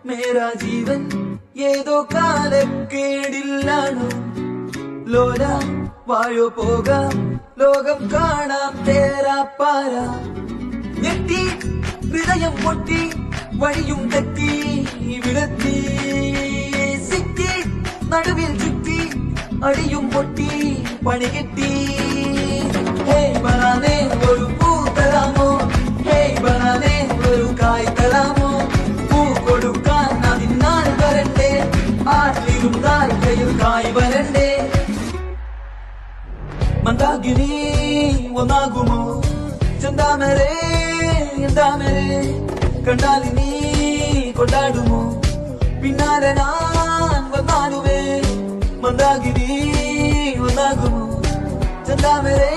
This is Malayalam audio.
മേരാ ജീവൻ ഏതോ കാലക്കേടില്ലാണോ ലോല വാഴോ പോകാം ലോകം കാണാം തേരാ പാര ഞെട്ടി ഹൃദയം പൊട്ടി വഴിയും തെറ്റി വിടത്തി സിറ്റി നടുവിൽ ചുറ്റി അടിയും പൊട്ടി പണി കെട്ടി ഹേയ് ബനാനെ ഒരു പൂ തരാമോ ഹേയ് ബനാനെ ഒരു കായ് തരാമോ പൂ കൊടുക്കാൻ അതിനാൽ വരണ്ടേ ആറ്റിരുന്നാൽ കയ്യിൽ കായ് വരണ്ടേ മന്ദാകിനി ഒന്നാകുമോ ചെന്താമരേ എന്താമരേ കണ്ടാലിനി കൊണ്ടാടുമോ പിന്നാലെ ഞാൻ വന്നാലുവേ മന്ദാകിനി ഒന്നാകുമോ ചെന്താമരേ